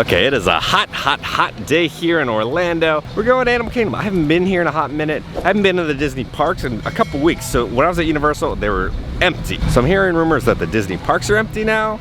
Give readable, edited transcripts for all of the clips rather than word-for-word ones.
Okay, it is a hot, hot, hot day here in Orlando. We're going to Animal Kingdom. I haven't been here in a hot minute. I haven't been to the Disney parks in a couple weeks. So when I was at Universal, they were empty. So I'm hearing rumors that the Disney parks are empty now.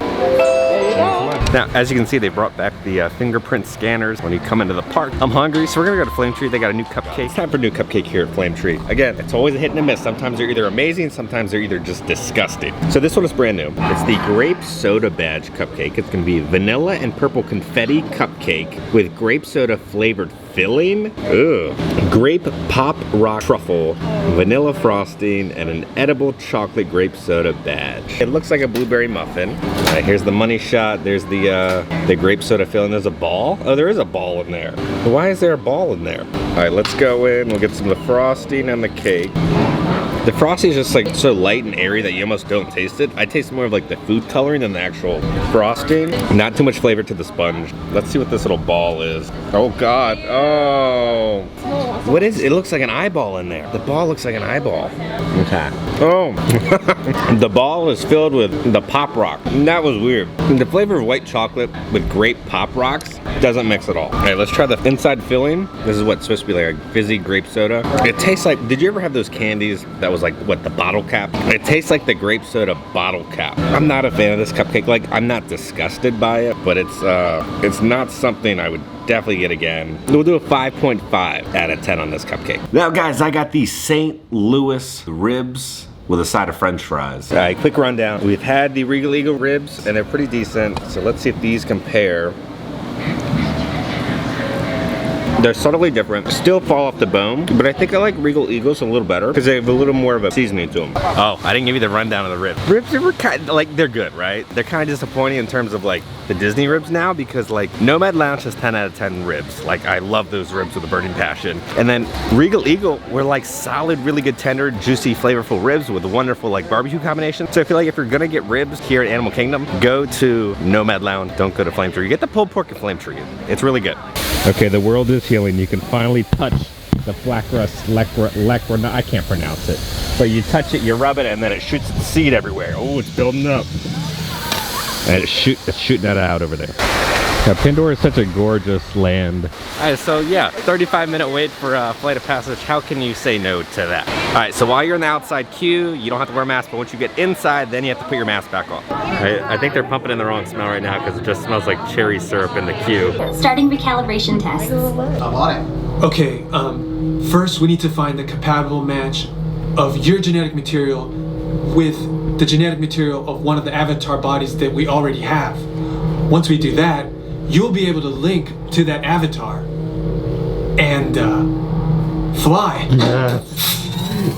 Now, as you can see, they brought back the fingerprint scanners when you come into the park. I'm hungry, so we're gonna go to Flame Tree. They got a new cupcake. It's time for a new cupcake here at Flame Tree. Again, it's always a hit and a miss. Sometimes they're either amazing, sometimes they're either just disgusting. So this one is brand new. It's the Grape Soda Badge cupcake. It's gonna be vanilla and purple confetti cupcake with grape soda flavored filling. Ugh. Grape pop rock truffle, vanilla frosting, and an edible chocolate grape soda badge. It looks like a blueberry muffin. Here's the money shot. There's the grape soda filling. There's a ball. Oh, there is a ball in there. Why is there a ball in there? All right, let's go in. We'll get some of the frosting and the cake. The frosting is just like so light and airy that you almost don't taste it. I taste more of like the food coloring than the actual frosting. Not too much flavor to the sponge. Let's see what this little ball is. Oh God, oh. What is it? It looks like an eyeball in there. The ball looks like an eyeball. Okay. Oh. The ball is filled with the Pop Rock. That was weird. The flavor of white chocolate with grape Pop Rocks doesn't mix at all. All right, let's try the inside filling. This is what's supposed to be like a fizzy grape soda. It tastes like, did you ever have those candies that was like, what, the bottle cap? It tastes like the grape soda bottle cap. I'm not a fan of this cupcake. Like, I'm not disgusted by it, but it's not something I would definitely get again. We'll do a 5.5 out of 10 on this cupcake. Now guys, I got the St. Louis ribs with a side of french fries. All right, quick rundown. We've had the Regal Eagle ribs and they're pretty decent. So let's see if these compare. They're subtly different, still fall off the bone, but I think I like Regal Eagles a little better because they have a little more of a seasoning to them. Oh, I didn't give you the rundown of the ribs. Ribs were kind of, like, they're good, right? They're kind of disappointing in terms of like the Disney ribs now because like Nomad Lounge has 10 out of 10 ribs. Like I love those ribs with a burning passion. And then Regal Eagle were like solid, really good, tender, juicy, flavorful ribs with a wonderful like barbecue combination. So I feel like if you're gonna get ribs here at Animal Kingdom, go to Nomad Lounge, don't go to Flame Tree. You get the pulled pork at Flame Tree. It's really good. Okay, the world is healing. You can finally touch the lecra, I can't pronounce it. But you touch it, you rub it, and then it shoots the seed everywhere. Oh, it's building up. And it's shooting that out over there. Now, Pandora is such a gorgeous land. All right, so yeah, 35-minute wait for Flight of Passage. How can you say no to that? All right, so while you're in the outside queue, you don't have to wear a mask, but once you get inside, then you have to put your mask back on. I think they're pumping in the wrong smell right now because it just smells like cherry syrup in the queue. Starting recalibration tests. I'm on it. Okay, first we need to find the compatible match of your genetic material with the genetic material of one of the avatar bodies that we already have. Once we do that, you'll be able to link to that avatar and fly.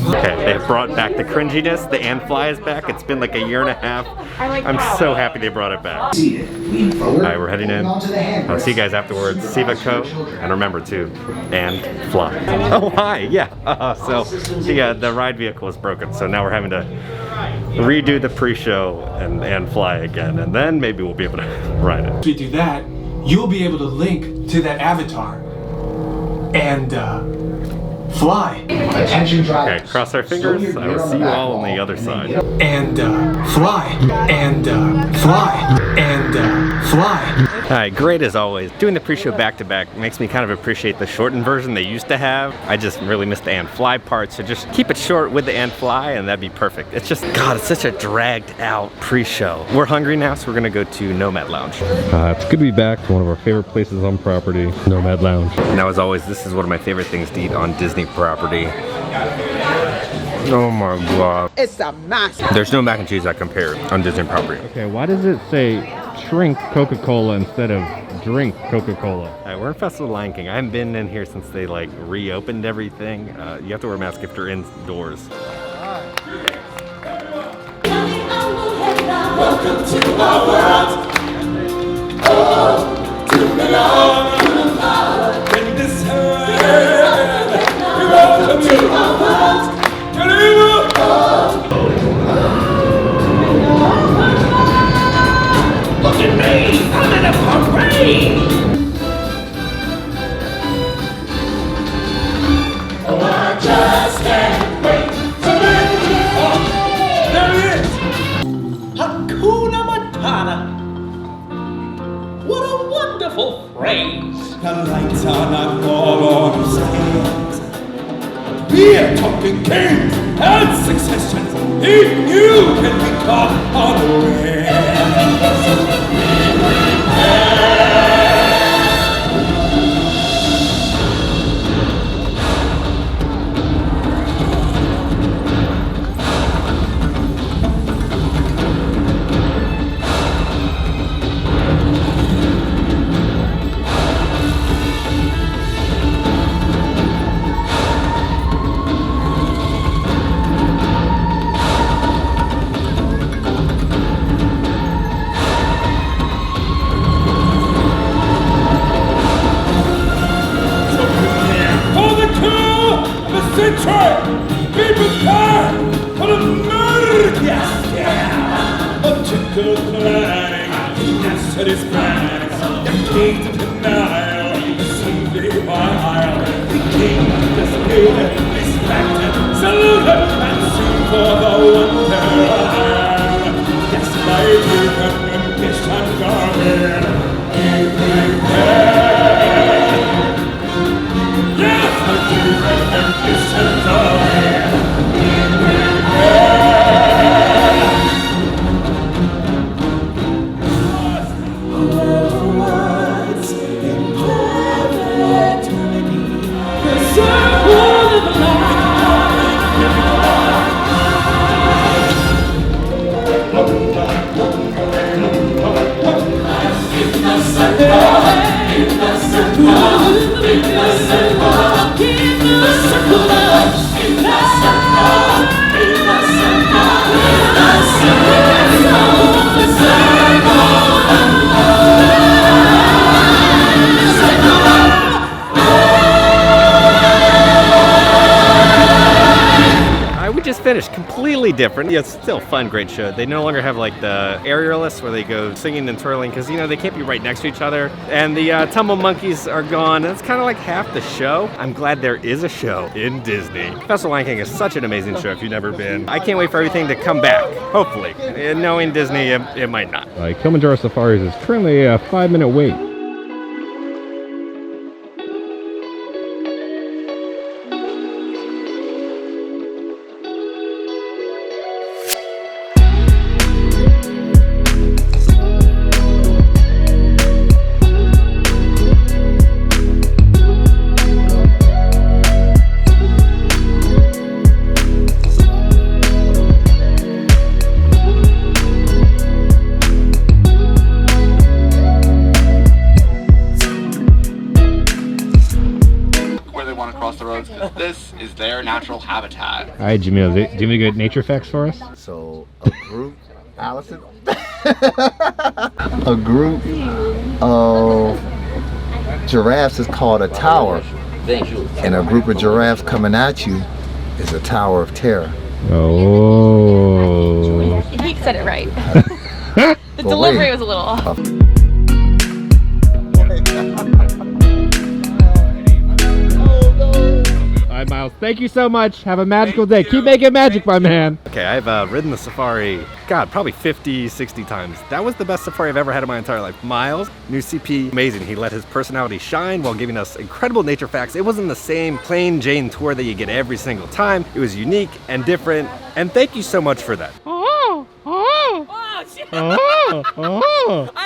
Okay, they brought back the cringiness. The and fly is back. It's been like a year and a half. I'm so happy they brought it back. All right, we're heading in. I'll see you guys afterwards. Siva Co. And remember to and fly. Oh, hi. Yeah. So the ride vehicle is broken. So now we're having to redo the pre-show and fly again. And then maybe we'll be able to ride it. If we do that, you'll be able to link to that avatar and fly. Attention drivers. Okay, cross our fingers. I will see you all on the other side. And fly. And fly. And fly. All right, great as always. Doing the pre-show back-to-back makes me kind of appreciate the shortened version they used to have. I just really miss the and fly part, so just keep it short with the and fly and that'd be perfect. It's just, God, it's such a dragged out pre-show. We're hungry now, so we're gonna go to Nomad Lounge. It's good to be back to one of our favorite places on property, Nomad Lounge. Now, as always, this is one of my favorite things to eat on Disney property. Oh my God. It's a mess. There's no mac and cheese that compare on Disney property. Okay, why does it say shrink Coca-Cola instead of drink Coca-Cola? All right, we're in Festival of the Lion King. I haven't been in here since they like reopened everything. You have to wear a mask if you're indoors. Welcome to our world. Oh, to the love, in this earth. Welcome to our world. Look at me, I'm in a parade. Oh, I just can't wait to live it. There it is. Hakuna Matata. What a wonderful phrase. The lights are not all on stage. We're talking kings and successions. If you can be caught unaware. Be prepared for the murder! Yes, yeah! A tickle clang, yes, it is clang. The king to denial, the simply by aisle. The king disputed, respected, saluted, and sing for the wonder of Ireland. Yes, my dear ambition guarded, be prepared. Yes, my dear ambition guarded. Finished completely different. Yeah, it's still a fun, great show. They no longer have like the aerialists where they go singing and twirling because you know they can't be right next to each other. And the tumble monkeys are gone. That's kind of like half the show. I'm glad there is a show in Disney. Festival Lion King is such an amazing show if you've never been. I can't wait for everything to come back. Hopefully, and knowing Disney, it might not. Kilimanjaro Safaris is currently a 5-minute wait. This is their natural habitat. All right, Jamil, do you have any good nature facts for us? So, a group, Allison? A group of giraffes is called a tower. And a group of giraffes coming at you is a tower of terror. Oh. He said it right. The delivery was a little off. All right, Miles, thank you so much. Have a magical day. Keep making magic, my man. Okay, I've ridden the safari, God, probably 50, 60 times. That was the best safari I've ever had in my entire life. Miles, new CP, amazing. He let his personality shine while giving us incredible nature facts. It wasn't the same plain Jane tour that you get every single time. It was unique and different, and thank you so much for that. Oh, shit. I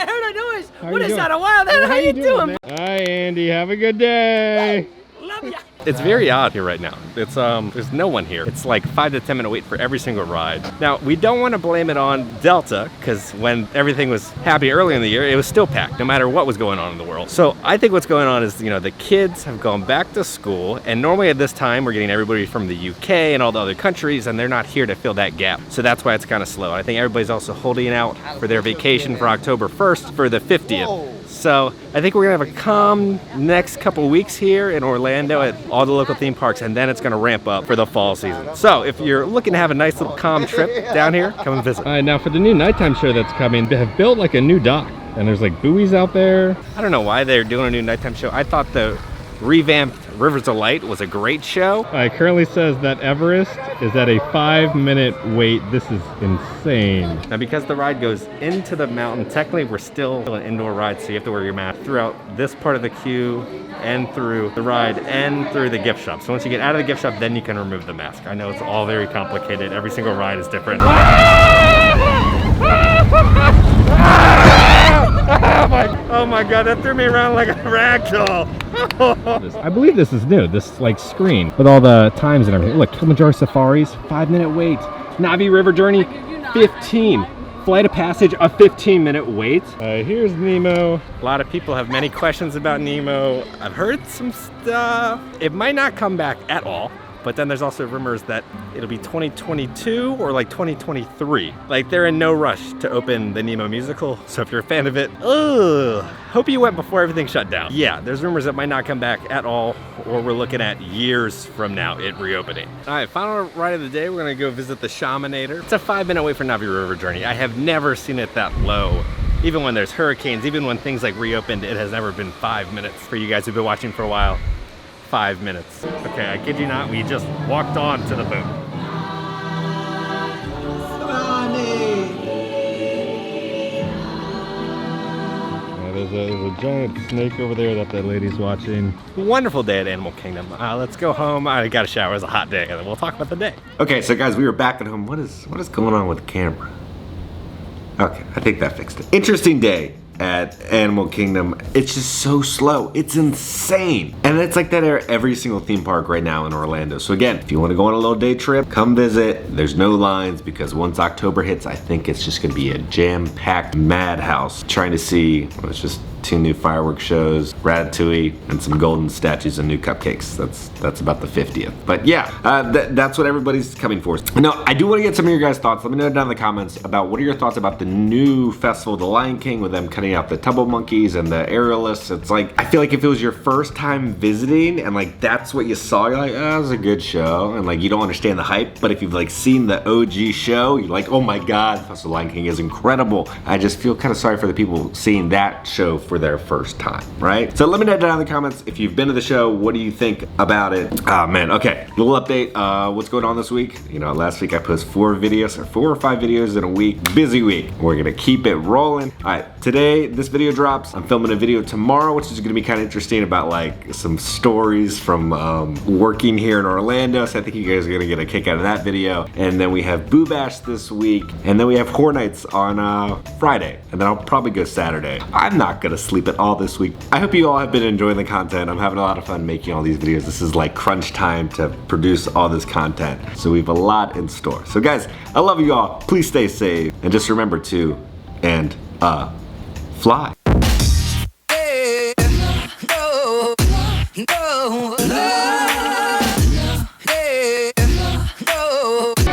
heard a noise. What is that, a wild hen? How you doing, man? Hi, Andy. Have a good day. Love ya. It's very odd here right now. It's there's no one here. It's like 5 to 10 minute wait for every single ride. Now, we don't want to blame it on Delta, because when everything was happy early in the year, it was still packed, no matter what was going on in the world. So I think what's going on is, you know, the kids have gone back to school, and normally at this time, we're getting everybody from the UK and all the other countries, and they're not here to fill that gap. So that's why it's kind of slow. I think everybody's also holding out for their vacation for October 1st for the 50th. So I think we're gonna have a calm next couple weeks here in Orlando at all the local theme parks, and then it's gonna ramp up for the fall season. So if you're looking to have a nice little calm trip down here, come and visit. All right, now for the new nighttime show that's coming, they have built like a new dock, and there's like buoys out there. I don't know why they're doing a new nighttime show. I thought the revamped Rivers of Light was a great show. It currently says that Everest is at a 5-minute wait. This is insane. Now because the ride goes into the mountain, technically we're still an indoor ride, so you have to wear your mask throughout this part of the queue and through the ride and through the gift shop. So once you get out of the gift shop, then you can remove the mask. I know it's all very complicated. Every single ride is different. Oh my god, that threw me around like a rag doll. I believe this is new, this like screen with all the times and everything. Look, Kilimanjaro Safaris, 5-minute wait. Navi River Journey, 15. Flight of Passage, a 15-minute wait. Here's Nemo. A lot of people have many questions about Nemo. I've heard some stuff. It might not come back at all, but then there's also rumors that it'll be 2022 or like 2023. Like they're in no rush to open the Nemo musical. So if you're a fan of it, hope you went before everything shut down. Yeah, there's rumors that might not come back at all, or we're looking at years from now it reopening. All right, final ride of the day, we're gonna go visit the Shaminator. It's a 5-minute wait for Navi River Journey. I have never seen it that low. Even when there's hurricanes, even when things like reopened, it has never been 5 minutes. For you guys who've been watching for a while, 5 minutes. Okay, I kid you not, we just walked on to the boat. There's a giant snake over there that lady's watching. Wonderful day at Animal Kingdom. Let's go home. I got a shower. It was a hot day, and then we'll talk about the day. Okay, so guys, we were back at home. What is going on with the camera? Okay, I think that fixed it. Interesting day at Animal Kingdom. It's just so slow. It's insane. And it's like that at every single theme park right now in Orlando. So again, if you want to go on a little day trip, come visit. There's no lines because once October hits, I think it's just gonna be a jam-packed madhouse. Trying to see, well, it's just 2 new fireworks shows, Ratatouille, and some golden statues and new cupcakes. That's about the 50th. But yeah, that's what everybody's coming for. Now, I do want to get some of your guys' thoughts. Let me know down in the comments about what are your thoughts about the new festival, The Lion King, with them cutting out the Tumble Monkeys and the aerialists. It's like, I feel like if it was your first time visiting and like that's what you saw, you're like, oh, that was a good show. And like, you don't understand the hype. But if you've like seen the OG show, you're like, oh my God, The Lion King is incredible. I just feel kind of sorry for the people seeing that show for their first time, right? So let me know down in the comments if you've been to the show. What do you think about it? Oh man, okay, little update. What's going on this week? You know, last week I posted 4 or 5 videos in a week. Busy week. We're gonna keep it rolling. All right, today this video drops. I'm filming a video tomorrow, which is gonna be kind of interesting about like some stories from working here in Orlando. So I think you guys are gonna get a kick out of that video. And then we have Boo Bash this week, and then we have Horror Nights on Friday, and then I'll probably go Saturday. I'm not gonna sleep at all this week. I hope you all have been enjoying the content. I'm having a lot of fun making all these videos. This is like crunch time to produce all this content. So we have a lot in store. So guys, I love you all. Please stay safe. And just remember to, fly.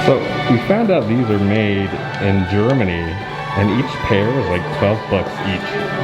So we found out these are made in Germany, and each pair is like $12 each.